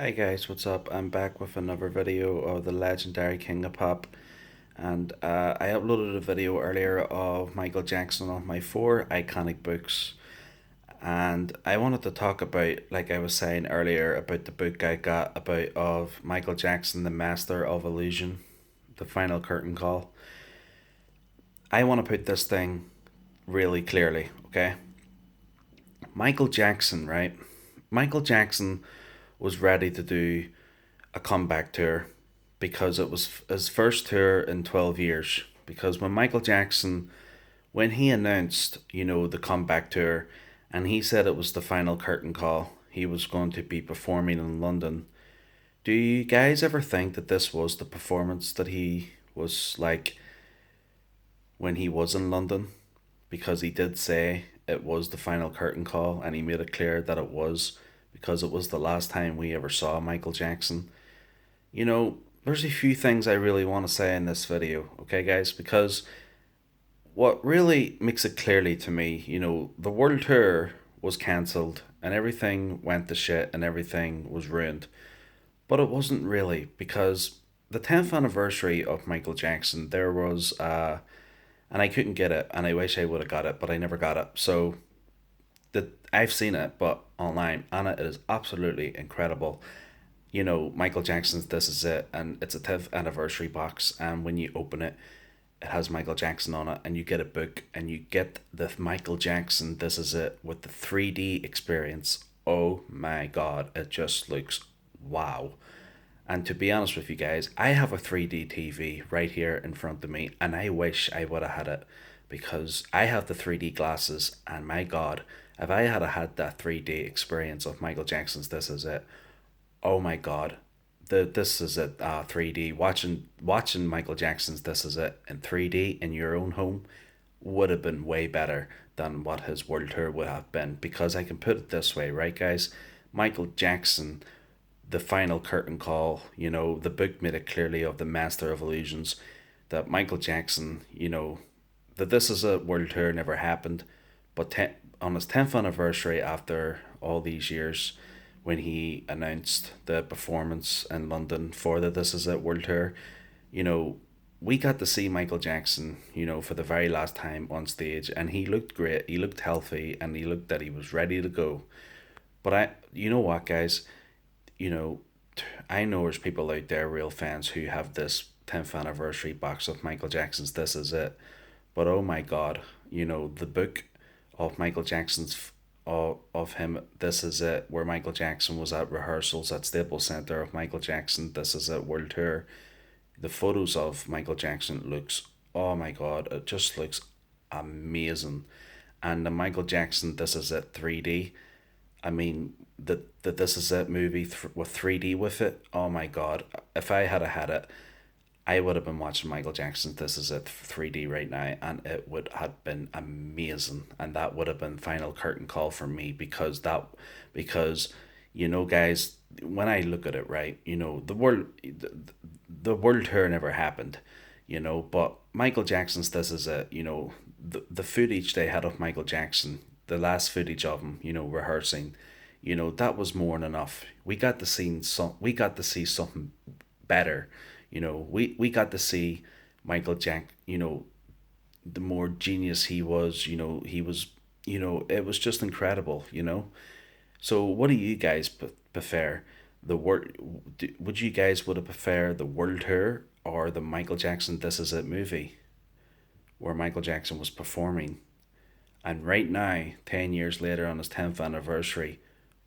Hi guys, what's up? I'm back with another video of the legendary King of Pop, and I uploaded a video earlier of Michael Jackson of my four iconic books, and I wanted to talk about, like I was saying earlier, about the book I got about of Michael Jackson, the Master of Illusion, the Final Curtain Call. I want to put this thing really clearly, okay? Michael Jackson, right? Michael Jackson was ready to do a comeback tour because it was his first tour in 12 years. Because when Michael Jackson, when he announced, the comeback tour, and he said it was the final curtain call, he was going to be performing in London. Do you guys ever think that this was the performance that he was like when he was in London? Because he did say it was the final curtain call, and he made it clear that it was because it was the last time we ever saw Michael Jackson. There's a few things I really want to say in this video, okay, guys? Because what really makes it clearly to me, the world tour was cancelled and everything went to shit and everything was ruined. But it wasn't really because the 10th anniversary of Michael Jackson, there was, and I couldn't get it, and I wish I would have got it, but I never got it. So I've seen it, but online, and it is absolutely incredible. Michael Jackson's This Is It, and it's a 10th anniversary box. And when you open it, it has Michael Jackson on it, and you get a book, and you get the Michael Jackson This Is It with the 3D experience. Oh my god, it just looks wow. And to be honest with you guys, I have a 3D TV right here in front of me, and I wish I would have had it because I have the 3D glasses, and my god, if I had had that 3D experience of Michael Jackson's This Is It, oh my god, This Is It 3D, watching Michael Jackson's This Is It in 3D in your own home would have been way better than what his world tour would have been, because I can put it this way, right, guys? Michael Jackson, the final curtain call, the book made it clearly of the Master of Illusions that Michael Jackson, that This Is a world tour never happened, but on his 10th anniversary, after all these years, when he announced the performance in London for the This Is It world tour, you know, we got to see Michael Jackson, for the very last time on stage, and he looked great. He looked healthy, and he looked that he was ready to go. But you know what, guys, you know, I know there's people out there, real fans, who have this 10th anniversary box of Michael Jackson's This Is It. But oh my God, the book of Michael Jackson's of him, This Is It, where Michael Jackson was at rehearsals at Staples Center of Michael Jackson, This Is It World Tour. The photos of Michael Jackson looks, oh my God, it just looks amazing. And the Michael Jackson This Is It 3D, I mean, the This Is It movie with 3D with it, oh my God, if I had it, I would have been watching Michael Jackson's This Is It 3D right now, and it would have been amazing. And that would have been final curtain call for me, because guys, when I look at it, right, the world tour never happened, but Michael Jackson's This Is It, the footage they had of Michael Jackson, the last footage of him, rehearsing, that was more than enough. We got to see something better. We got to see Michael Jack, the more genius he was, it was just incredible. So what do you guys prefer? The world, would you guys would have preferred the world tour or the Michael Jackson This Is It movie where Michael Jackson was performing? And right now, 10 years later on his 10th anniversary,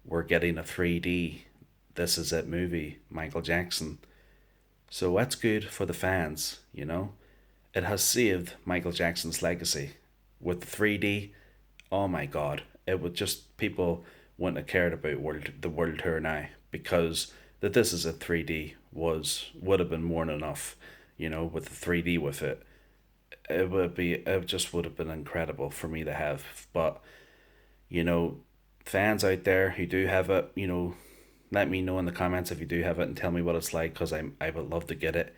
we're getting a 3D This Is It movie, Michael Jackson. So that's good for the fans. It has saved Michael Jackson's legacy. With the 3D, oh my god, it would just, people wouldn't have cared about the world tour now, because that This Is a 3D would have been more than enough, with the 3D with it. It just would have been incredible for me to have. But, you know, fans out there who do have it, let me know in the comments if you do have it and tell me what it's like, because I would love to get it.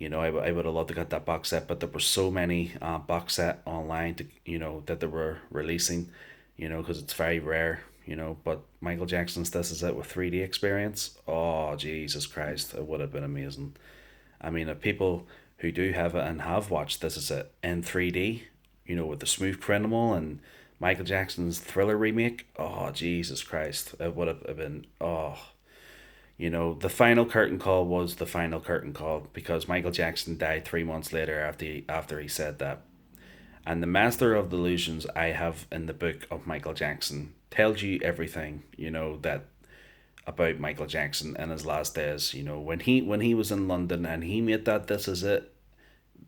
I would have loved to get that box set, but there were so many box set online that they were releasing, because it's very rare. but Michael Jackson's This Is It with 3D experience, oh, Jesus Christ, it would have been amazing. I mean, if people who do have it and have watched This Is It in 3D, with the Smooth Criminal and Michael Jackson's Thriller remake, oh, Jesus Christ, it would have been, oh, the final curtain call was the final curtain call because Michael Jackson died 3 months later after he said that. And the Master of Delusions I have in the book of Michael Jackson tells you everything, that about Michael Jackson and his last days. When he was in London and he made that This Is It,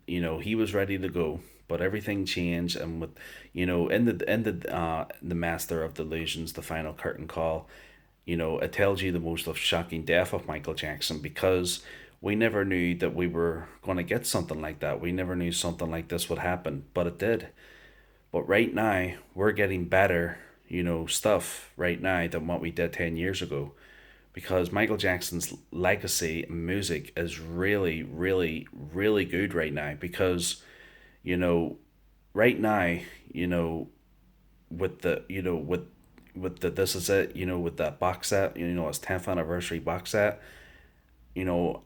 he was ready to go. But everything changed, and with in the Master of Delusions, the final curtain call, it tells you the most of shocking death of Michael Jackson because we never knew that we were going to get something like that. We never knew something like this would happen, but it did. But right now, we're getting better, stuff right now than what we did 10 years ago because Michael Jackson's legacy and music is really, really, really good right now because, you know, right now, you know, with the, with the This Is It, with that box set, his 10th anniversary box set,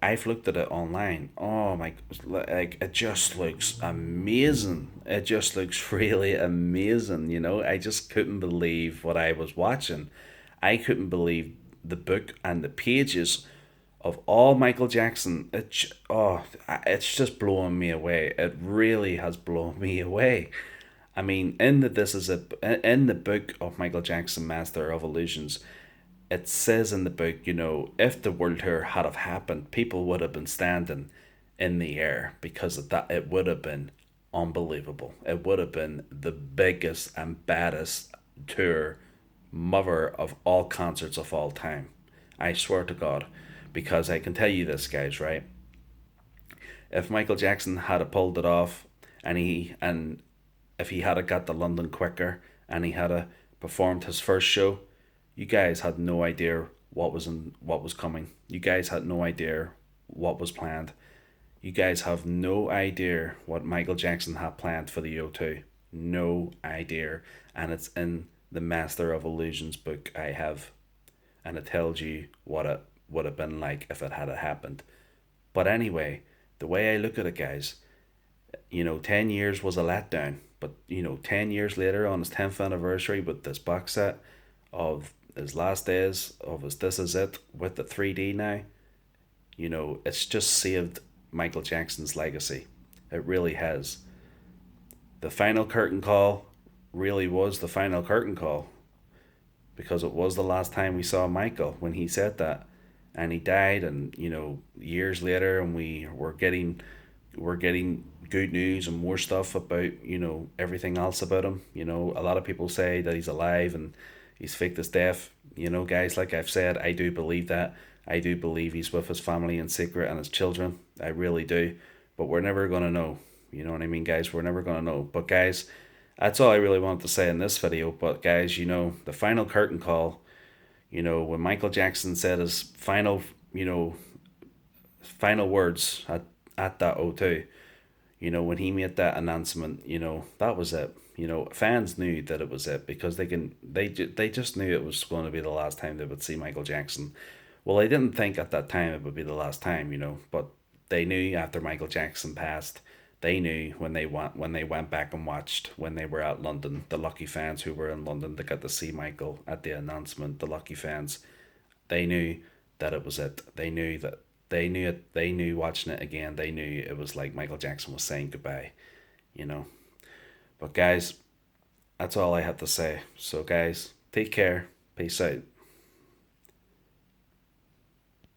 I've looked at it online. Oh my, like it just looks amazing. It just looks really amazing. I just couldn't believe what I was watching. I couldn't believe the book and the pages of all Michael Jackson. It's just blowing me away. It really has blown me away. I mean, in the book of Michael Jackson, Master of Illusions, it says in the book, if the world tour had have happened, people would have been standing in the air because of that. It would have been unbelievable. It would have been the biggest and baddest tour mother of all concerts of all time. I swear to God, because I can tell you this, guys, right? If Michael Jackson had a pulled it off, and if he had a got to London quicker, and he had a performed his first show, you guys had no idea what was coming. You guys had no idea what was planned. You guys have no idea what Michael Jackson had planned for the O2. No idea. And it's in the Master of Illusions book I have. And it tells you what it would have been like if it had happened. But anyway, the way I look at it, guys, 10 years was a letdown. But, 10 years later on his 10th anniversary with this box set of his last days of his This Is It with the 3D now, it's just saved Michael Jackson's legacy. It really has. The final curtain call really was the final curtain call because it was the last time we saw Michael when he said that. And he died, and years later, and we're getting good news and more stuff about everything else about him. A lot of people say that he's alive and he's faked his death. Guys, like I've said, I do believe that. I do believe he's with his family in secret and his children. I really do. But we're never gonna know. You know what I mean, guys? We're never gonna know. But guys, that's all I really wanted to say in this video. But guys, the final curtain call. When Michael Jackson said his final words at that O2, when he made that announcement, that was it. Fans knew that it was it because they just knew it was going to be the last time they would see Michael Jackson. Well, they didn't think at that time it would be the last time, but they knew after Michael Jackson passed. They knew when they went back and watched when they were at London. The lucky fans who were in London to get to see Michael at the announcement. The lucky fans, they knew that it was it. They knew that they knew it. They knew watching it again. They knew it was like Michael Jackson was saying goodbye. You know. But guys, that's all I have to say. So guys, take care. Peace out.